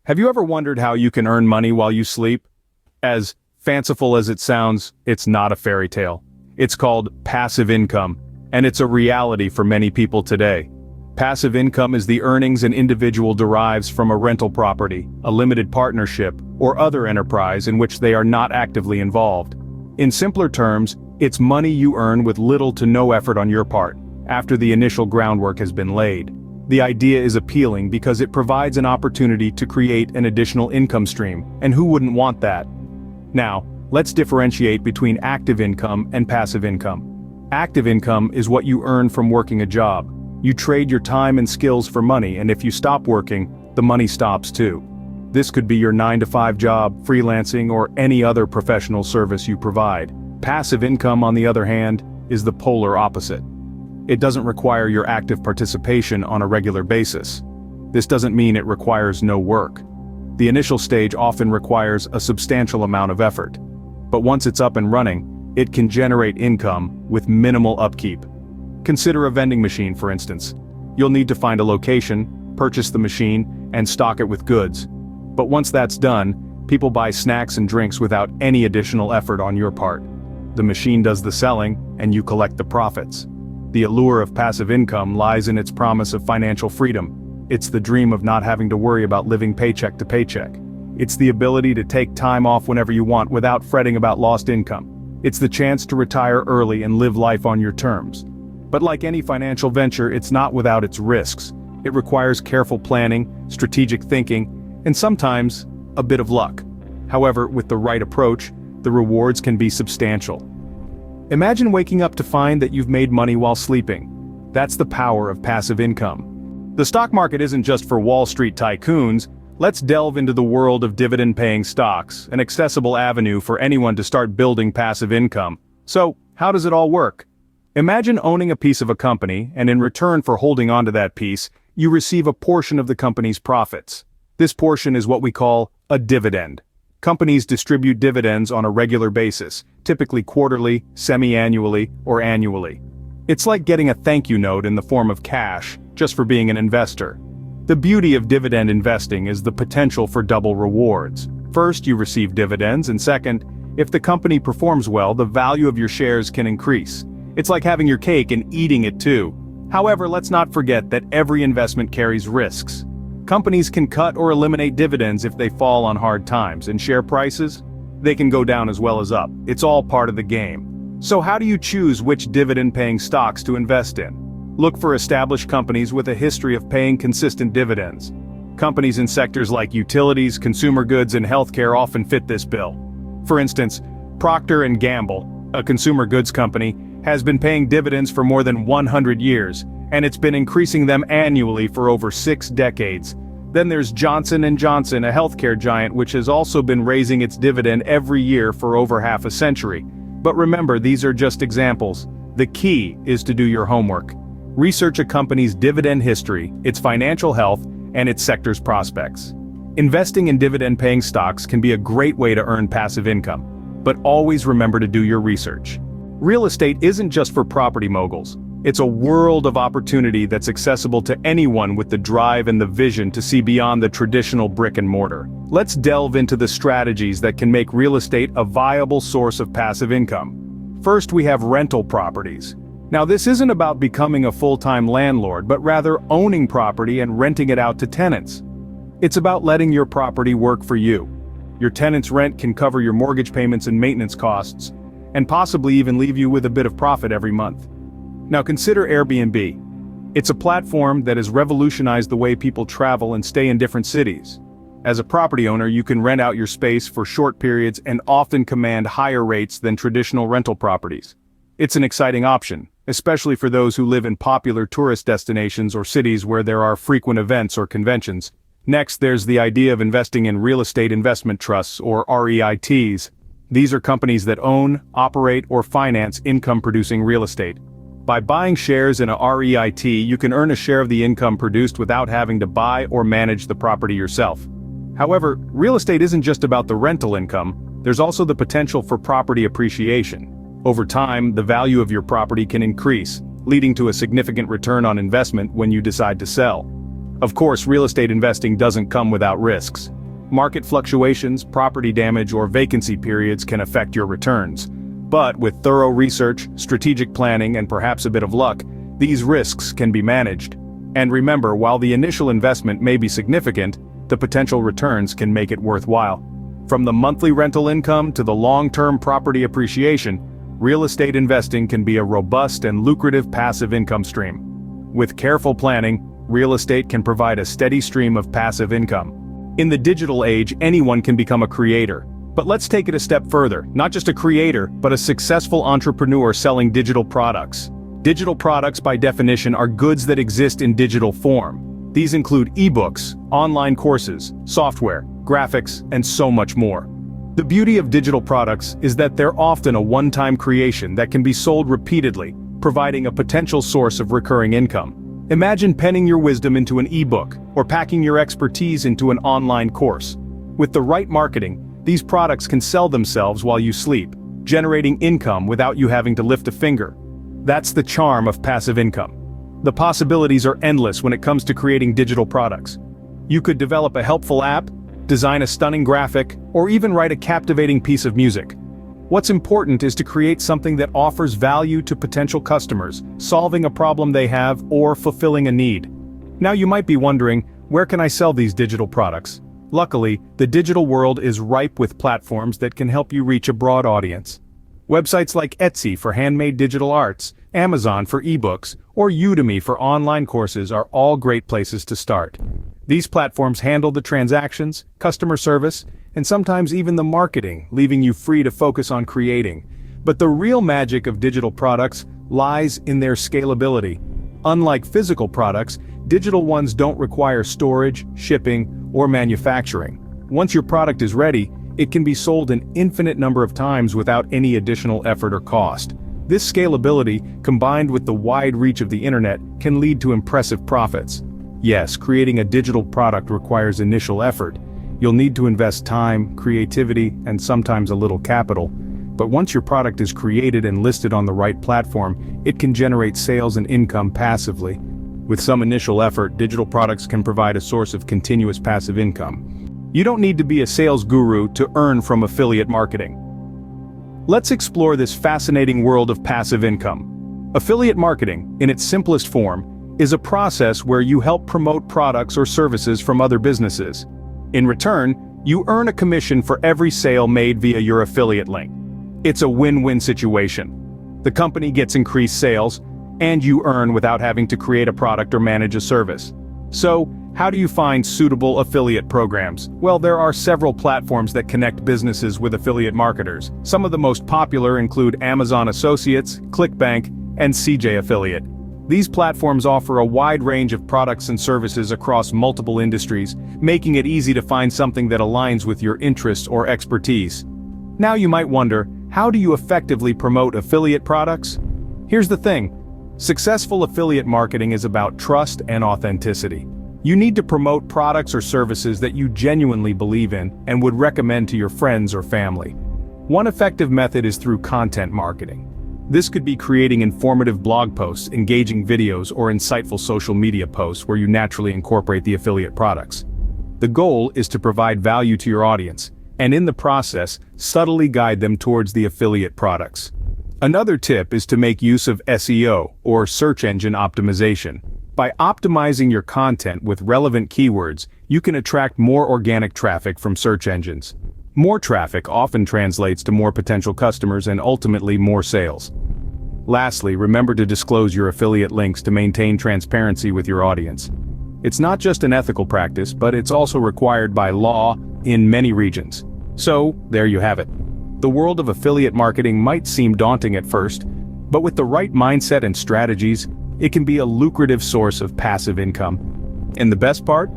Have you ever wondered how you can earn money while you sleep? As fanciful as it sounds, it's not a fairy tale. It's called passive income, and it's a reality for many people today. Passive income is the earnings an individual derives from a rental property, a limited partnership, or other enterprise in which they are not actively involved. In simpler terms, it's money you earn with little to no effort on your part, after the initial groundwork has been laid. The idea is appealing because it provides an opportunity to create an additional income stream, and who wouldn't want that? Now, let's differentiate between active income and passive income. Active income is what you earn from working a job. You trade your time and skills for money, and if you stop working, the money stops too. This could be your 9-to-5 job, freelancing, or any other professional service you provide. Passive income, on the other hand, is the polar opposite. It doesn't require your active participation on a regular basis. This doesn't mean it requires no work. The initial stage often requires a substantial amount of effort. But once it's up and running, it can generate income with minimal upkeep. Consider a vending machine, for instance. You'll need to find a location, purchase the machine, and stock it with goods. But once that's done, people buy snacks and drinks without any additional effort on your part. The machine does the selling, and you collect the profits. The allure of passive income lies in its promise of financial freedom. It's the dream of not having to worry about living paycheck to paycheck. It's the ability to take time off whenever you want without fretting about lost income. It's the chance to retire early and live life on your terms. But like any financial venture, it's not without its risks. It requires careful planning, strategic thinking, and sometimes a bit of luck. However, with the right approach, the rewards can be substantial. Imagine waking up to find that you've made money while sleeping. That's the power of passive income. The stock market isn't just for Wall Street tycoons. Let's delve into the world of dividend-paying stocks, an accessible avenue for anyone to start building passive income. So, how does it all work? Imagine owning a piece of a company, and in return for holding onto that piece, you receive a portion of the company's profits. This portion is what we call a dividend. Companies distribute dividends on a regular basis, typically quarterly, semi-annually, or annually. It's like getting a thank you note in the form of cash, just for being an investor. The beauty of dividend investing is the potential for double rewards. First, you receive dividends, and second, if the company performs well, the value of your shares can increase. It's like having your cake and eating it too. However, let's not forget that every investment carries risks. Companies can cut or eliminate dividends if they fall on hard times, and share prices? They can go down as well as up. It's all part of the game. So how do you choose which dividend-paying stocks to invest in? Look for established companies with a history of paying consistent dividends. Companies in sectors like utilities, consumer goods, and healthcare often fit this bill. For instance, Procter & Gamble, a consumer goods company, has been paying dividends for more than 100 years, and it's been increasing them annually for over 6 decades. Then there's Johnson & Johnson, a healthcare giant which has also been raising its dividend every year for over half a century. But remember, these are just examples. The key is to do your homework. Research a company's dividend history, its financial health, and its sector's prospects. Investing in dividend-paying stocks can be a great way to earn passive income, but always remember to do your research. Real estate isn't just for property moguls. It's a world of opportunity that's accessible to anyone with the drive and the vision to see beyond the traditional brick and mortar. Let's delve into the strategies that can make real estate a viable source of passive income. First, we have rental properties. Now, this isn't about becoming a full-time landlord, but rather owning property and renting it out to tenants. It's about letting your property work for you. Your tenant's rent can cover your mortgage payments and maintenance costs, and possibly even leave you with a bit of profit every month. Now consider Airbnb. It's a platform that has revolutionized the way people travel and stay in different cities. As a property owner, you can rent out your space for short periods and often command higher rates than traditional rental properties. It's an exciting option, especially for those who live in popular tourist destinations or cities where there are frequent events or conventions. Next, there's the idea of investing in real estate investment trusts, or REITs. These are companies that own, operate, or finance income-producing real estate. By buying shares in a REIT, you can earn a share of the income produced without having to buy or manage the property yourself. However, real estate isn't just about the rental income, there's also the potential for property appreciation. Over time, the value of your property can increase, leading to a significant return on investment when you decide to sell. Of course, real estate investing doesn't come without risks. market fluctuations, property damage, or vacancy periods can affect your returns. But with thorough research, strategic planning, and perhaps a bit of luck, these risks can be managed. And remember, while the initial investment may be significant, the potential returns can make it worthwhile. From the monthly rental income to the long-term property appreciation, real estate investing can be a robust and lucrative passive income stream. With careful planning, real estate can provide a steady stream of passive income. In the digital age, anyone can become a creator. But let's take it a step further, not just a creator, but a successful entrepreneur selling digital products. Digital products, by definition, are goods that exist in digital form. These include ebooks, online courses, software, graphics, and so much more. The beauty of digital products is that they're often a one-time creation that can be sold repeatedly, providing a potential source of recurring income. Imagine penning your wisdom into an ebook, or packing your expertise into an online course. With the right marketing, these products can sell themselves while you sleep, generating income without you having to lift a finger. That's the charm of passive income. The possibilities are endless when it comes to creating digital products. You could develop a helpful app, design a stunning graphic, or even write a captivating piece of music. What's important is to create something that offers value to potential customers, solving a problem they have or fulfilling a need. Now you might be wondering, where can I sell these digital products? Luckily, the digital world is ripe with platforms that can help you reach a broad audience. Websites like Etsy for handmade digital arts, Amazon for ebooks, or Udemy for online courses are all great places to start. These platforms handle the transactions, customer service, and sometimes even the marketing, leaving you free to focus on creating. But the real magic of digital products lies in their scalability. Unlike physical products, digital ones don't require storage, shipping, or manufacturing. Once your product is ready, it can be sold an infinite number of times without any additional effort or cost. This scalability, combined with the wide reach of the internet, can lead to impressive profits. Yes, creating a digital product requires initial effort. You'll need to invest time, creativity, and sometimes a little capital. But once your product is created and listed on the right platform, it can generate sales and income passively. With some initial effort, digital products can provide a source of continuous passive income. You don't need to be a sales guru to earn from affiliate marketing. Let's explore this fascinating world of passive income. Affiliate marketing, in its simplest form, is a process where you help promote products or services from other businesses. In return, you earn a commission for every sale made via your affiliate link. It's a win-win situation. The company gets increased sales, and you earn without having to create a product or manage a service. So, how do you find suitable affiliate programs? Well, there are several platforms that connect businesses with affiliate marketers. Some of the most popular include Amazon Associates, ClickBank, and CJ Affiliate. These platforms offer a wide range of products and services across multiple industries, making it easy to find something that aligns with your interests or expertise. Now you might wonder, how do you effectively promote affiliate products? Here's the thing. Successful affiliate marketing is about trust and authenticity. You need to promote products or services that you genuinely believe in and would recommend to your friends or family. One effective method is through content marketing. This could be creating informative blog posts, engaging videos, or insightful social media posts where you naturally incorporate the affiliate products. The goal is to provide value to your audience, and in the process, subtly guide them towards the affiliate products. Another tip is to make use of SEO, or search engine optimization. By optimizing your content with relevant keywords, you can attract more organic traffic from search engines. More traffic often translates to more potential customers and ultimately more sales. Lastly, remember to disclose your affiliate links to maintain transparency with your audience. It's not just an ethical practice, but it's also required by law in many regions. So, there you have it. The world of affiliate marketing might seem daunting at first, but with the right mindset and strategies, it can be a lucrative source of passive income. And the best part?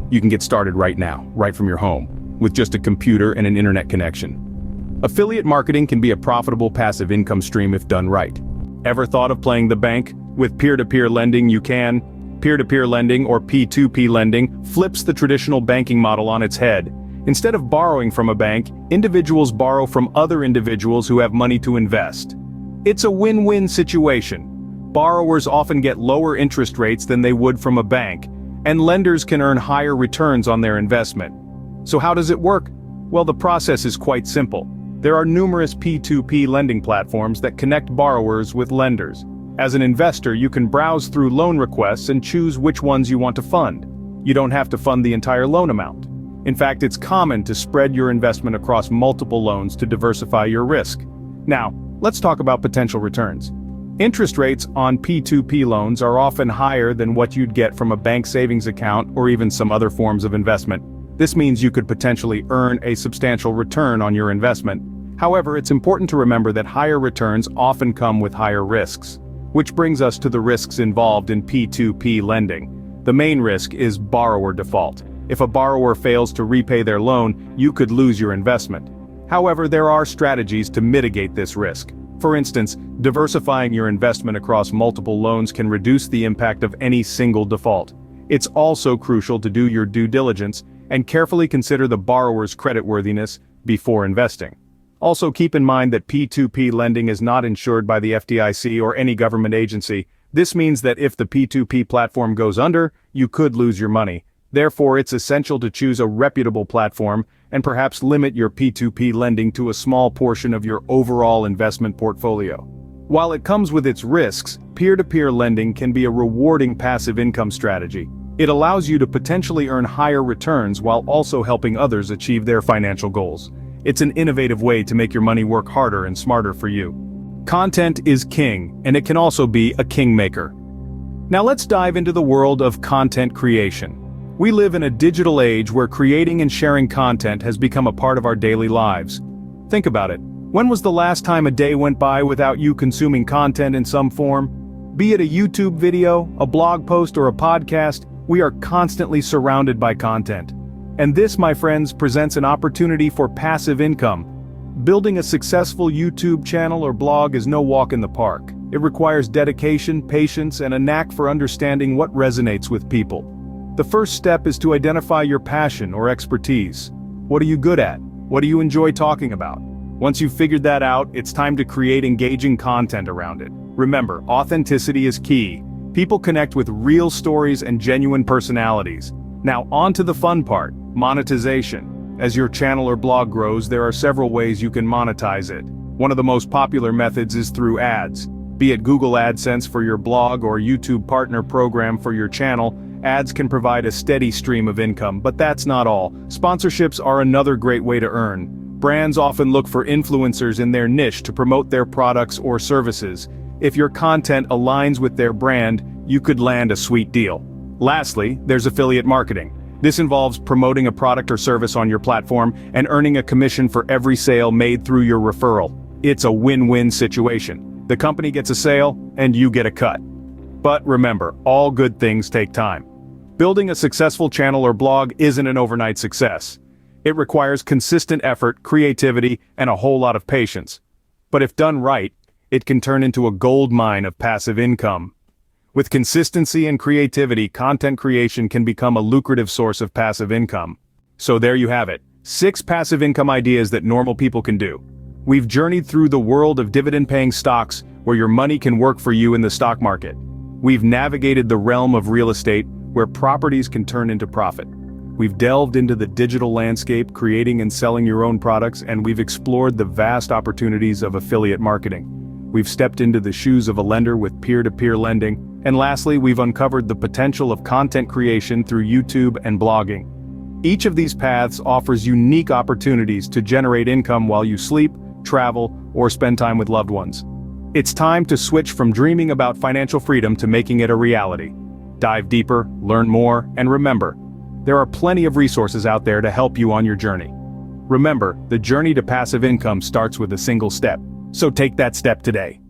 You can get started right now, right from your home, with just a computer and an internet connection. Affiliate marketing can be a profitable passive income stream if done right. Ever thought of playing the bank? With peer-to-peer lending you can. Peer-to-peer lending, or P2P lending, flips the traditional banking model on its head. Instead of borrowing from a bank, individuals borrow from other individuals who have money to invest. It's a win-win situation. Borrowers often get lower interest rates than they would from a bank, and lenders can earn higher returns on their investment. So how does it work? Well, the process is quite simple. There are numerous P2P lending platforms that connect borrowers with lenders. As an investor, you can browse through loan requests and choose which ones you want to fund. You don't have to fund the entire loan amount. In fact, it's common to spread your investment across multiple loans to diversify your risk. Now, let's talk about potential returns. Interest rates on P2P loans are often higher than what you'd get from a bank savings account or even some other forms of investment. This means you could potentially earn a substantial return on your investment. However, it's important to remember that higher returns often come with higher risks. Which brings us to the risks involved in P2P lending. The main risk is borrower default. If a borrower fails to repay their loan, you could lose your investment. However, there are strategies to mitigate this risk. For instance, diversifying your investment across multiple loans can reduce the impact of any single default. It's also crucial to do your due diligence and carefully consider the borrower's creditworthiness before investing. Also keep in mind that P2P lending is not insured by the FDIC or any government agency. This means that if the P2P platform goes under, you could lose your money. Therefore, it's essential to choose a reputable platform and perhaps limit your P2P lending to a small portion of your overall investment portfolio. While it comes with its risks, peer-to-peer lending can be a rewarding passive income strategy. It allows you to potentially earn higher returns while also helping others achieve their financial goals. It's an innovative way to make your money work harder and smarter for you. Content is king, and it can also be a kingmaker. Now let's dive into the world of content creation. We live in a digital age where creating and sharing content has become a part of our daily lives. Think about it. When was the last time a day went by without you consuming content in some form? Be it a YouTube video, a blog post, or a podcast, we are constantly surrounded by content. And this, my friends, presents an opportunity for passive income. Building a successful YouTube channel or blog is no walk in the park. It requires dedication, patience, and a knack for understanding what resonates with people. The first step is to identify your passion or expertise. What are you good at? What do you enjoy talking about? Once you've figured that out, it's time to create engaging content around it. Remember, authenticity is key. People connect with real stories and genuine personalities. Now on to the fun part, monetization. As your channel or blog grows, there are several ways you can monetize it. One of the most popular methods is through ads. Be it Google AdSense for your blog or YouTube Partner Program for your channel, ads can provide a steady stream of income, but that's not all. Sponsorships are another great way to earn. Brands often look for influencers in their niche to promote their products or services. If your content aligns with their brand, you could land a sweet deal. Lastly, there's affiliate marketing. This involves promoting a product or service on your platform and earning a commission for every sale made through your referral. It's a win-win situation. The company gets a sale, and you get a cut. But remember, all good things take time. Building a successful channel or blog isn't an overnight success. It requires consistent effort, creativity, and a whole lot of patience. But if done right, it can turn into a gold mine of passive income. With consistency and creativity, content creation can become a lucrative source of passive income. So there you have it, 6 passive income ideas that normal people can do. We've journeyed through the world of dividend-paying stocks, where your money can work for you in the stock market. We've navigated the realm of real estate, where properties can turn into profit. We've delved into the digital landscape, creating and selling your own products, and we've explored the vast opportunities of affiliate marketing. We've stepped into the shoes of a lender with peer-to-peer lending. And lastly, we've uncovered the potential of content creation through YouTube and blogging. Each of these paths offers unique opportunities to generate income while you sleep, travel, or spend time with loved ones. It's time to switch from dreaming about financial freedom to making it a reality. Dive deeper, learn more, and remember, there are plenty of resources out there to help you on your journey. Remember, the journey to passive income starts with a single step. So take that step today.